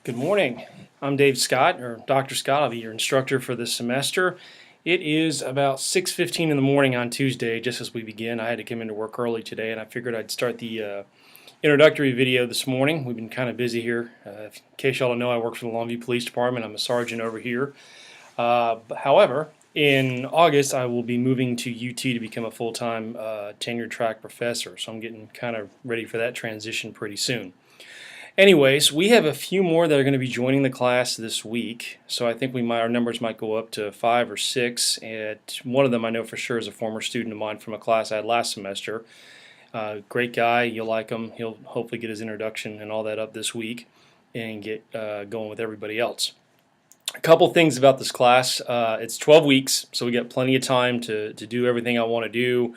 Good morning. I'm Dave Scott, or Dr. Scott. I'll be your instructor for this semester. It is about 6:15 in the morning on Tuesday, just as we begin. I had to come into work early today, and I figured I'd start the introductory video this morning. We've been kind of busy here. In case y'all don't know, I work for the Longview Police Department. I'm a sergeant over here. However, in August, I will be moving to UT to become a full-time tenured track professor, so I'm getting kind of ready for that transition pretty soon. Anyways, we have a few more that are going to be joining the class this week, so I think our numbers might go up to 5 or 6. And one of them I know for sure is a former student of mine from a class I had last semester. Great guy, you'll like him. He'll hopefully get his introduction and all that up this week and get going with everybody else. A couple things about this class. It's 12 weeks, so we got plenty of time to do everything I want to do.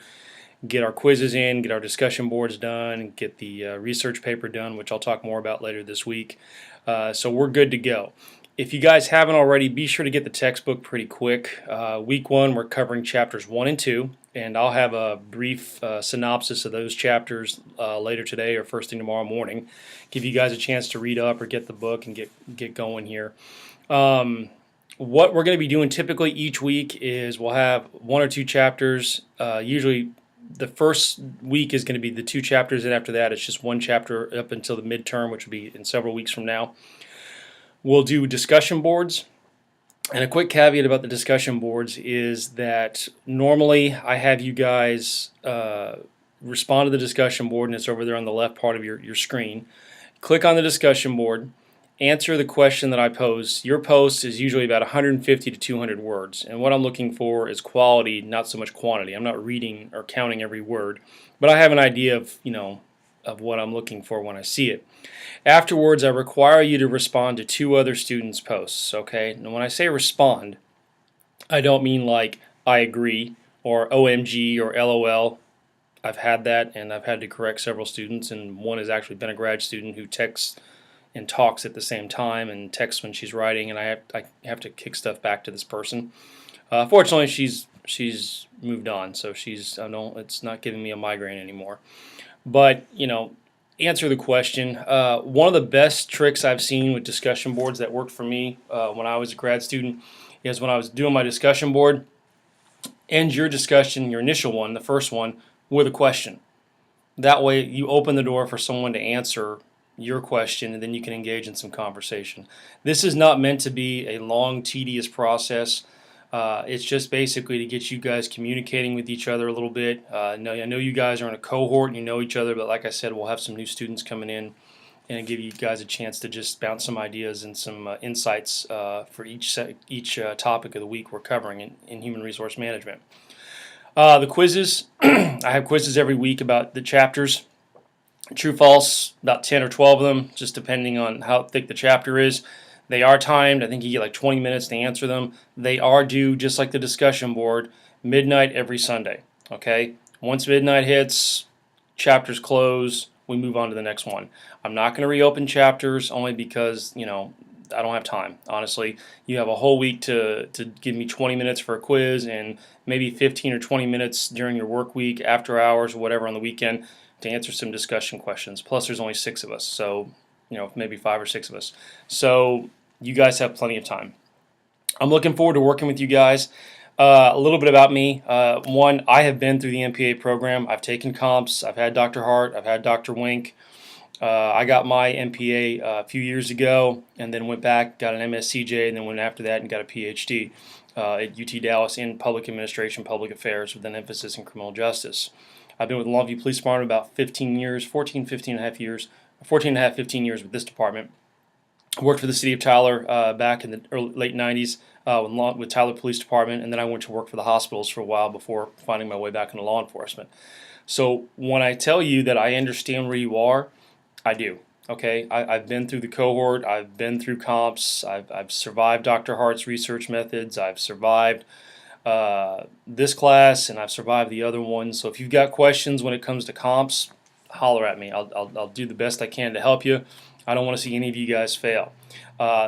Get our quizzes in, get our discussion boards done, get the research paper done, which I'll talk more about later this week. So we're good to go. If you guys haven't already, be sure to get the textbook pretty quick. Week 1, we're covering chapters 1 and 2, and I'll have a brief synopsis of those chapters later today or first thing tomorrow morning. Give you guys a chance to read up or get the book and get going here. What we're going to be doing typically each week is we'll have 1 or 2 chapters, usually. The first week is going to be the 2 chapters, and after that it's just 1 chapter up until the midterm, which will be in several weeks from now. We'll do discussion boards, and a quick caveat about the discussion boards is that normally I have you guys respond to the discussion board, and it's over there on the left part of your screen. Click on the discussion board, answer the question that I pose. Your post is usually about 150 to 200 words, and what I'm looking for is quality, not so much quantity. I'm not reading or counting every word, but I have an idea of of what I'm looking for when I see it. Afterwards, I require you to respond to 2 other students' posts. Okay, and when I say respond, I don't mean like I agree or OMG or LOL. I've had that, and I've had to correct several students, and one has actually been a grad student who texts and talks at the same time and texts when she's writing, and I have to kick stuff back to this person. Fortunately, she's moved on, so it's not giving me a migraine anymore. But answer the question. One of the best tricks I've seen with discussion boards that worked for me when I was a grad student is when I was doing my discussion board. End your discussion, your initial one, the first one, with a question. That way, you open the door for someone to answer your question, and then you can engage in some conversation. This is not meant to be a long, tedious process. It's just basically to get you guys communicating with each other a little bit. I know you guys are in a cohort and you know each other, but like I said, we'll have some new students coming in and give you guys a chance to just bounce some ideas and some insights for each topic of the week we're covering in human resource management. The quizzes, I have quizzes every week about the chapters. True, false, about 10 or 12 of them, just depending on how thick the chapter is. They are timed. I think you get like 20 minutes to answer them. They are due, just like the discussion board, midnight every Sunday. Okay? Once midnight hits, chapters close, we move on to the next one. I'm not going to reopen chapters only because, I don't have time. Honestly, you have a whole week to give me 20 minutes for a quiz and maybe 15 or 20 minutes during your work week, after hours, or whatever on the weekend, to answer some discussion questions. Plus, there's only 6 of us, so maybe 5 or 6 of us. So you guys have plenty of time. I'm looking forward to working with you guys. A little bit about me. One, I have been through the MPA program. I've taken comps. I've had Dr. Hart. I've had Dr. Wink. I got my MPA a few years ago, and then went back, got an MSCJ, and then went after that and got a PhD at UT Dallas in public administration, public affairs, with an emphasis in criminal justice. I've been with the Longview Police Department about 15 years, 15 and a half years with this department. I worked for the city of Tyler back in the late 90s with Tyler Police Department, and then I went to work for the hospitals for a while before finding my way back into law enforcement. So when I tell you that I understand where you are, I do. Okay, I've been through the cohort, I've been through comps, I've survived Dr. Hart's research methods, I've survived this class, and I've survived the other ones. So if you've got questions when it comes to comps, holler at me. I'll do the best I can to help you. I don't want to see any of you guys fail.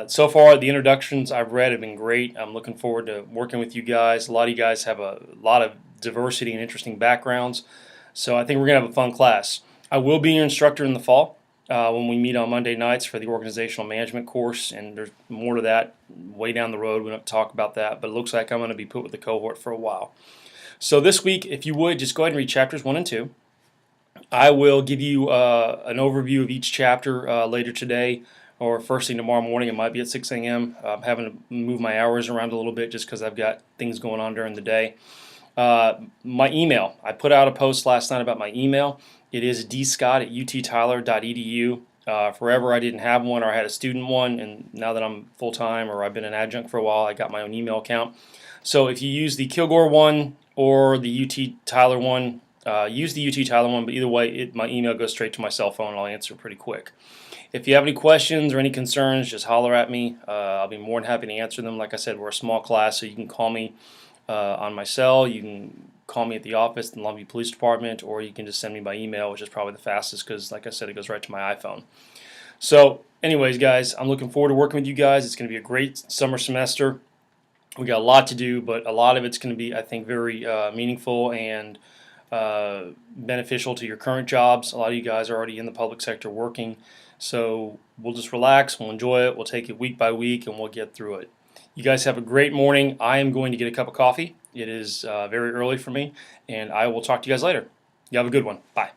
So far, the introductions I've read have been great. I'm looking forward to working with you guys. A lot of you guys have a lot of diversity and interesting backgrounds, so I think we're going to have a fun class. I will be your instructor in the fall. when we meet on Monday nights for the organizational management course, and there's more to that way down the road. We don't talk about that, but it looks like I'm going to be put with the cohort for a while. So this week, if you would, just go ahead and read chapters 1 and 2. I will give you an overview of each chapter later today or first thing tomorrow morning. It might be at 6 a.m. I'm having to move my hours around a little bit just because I've got things going on during the day. My email. I put out a post last night about my email. It is dscott@uttyler.edu. Forever I didn't have one, or I had a student one, and now that I'm full-time or I've been an adjunct for a while, I got my own email account. So if you use the Kilgore one or the UT Tyler one, use the UT Tyler one, but either way, my email goes straight to my cell phone and I'll answer pretty quick. If you have any questions or any concerns, just holler at me. I'll be more than happy to answer them. Like I said, we're a small class, so you can call me on my cell. You can call me at the office, the Longview Police Department, or you can just send me by email, which is probably the fastest because, like I said, it goes right to my iPhone. So anyways, guys, I'm looking forward to working with you guys. It's going to be a great summer semester. We got a lot to do, but a lot of it's going to be, I think, very meaningful and beneficial to your current jobs. A lot of you guys are already in the public sector working, so we'll just relax, we'll enjoy it, we'll take it week by week, and we'll get through it. You guys have a great morning. I am going to get a cup of coffee. It is very early for me, and I will talk to you guys later. You have a good one. Bye.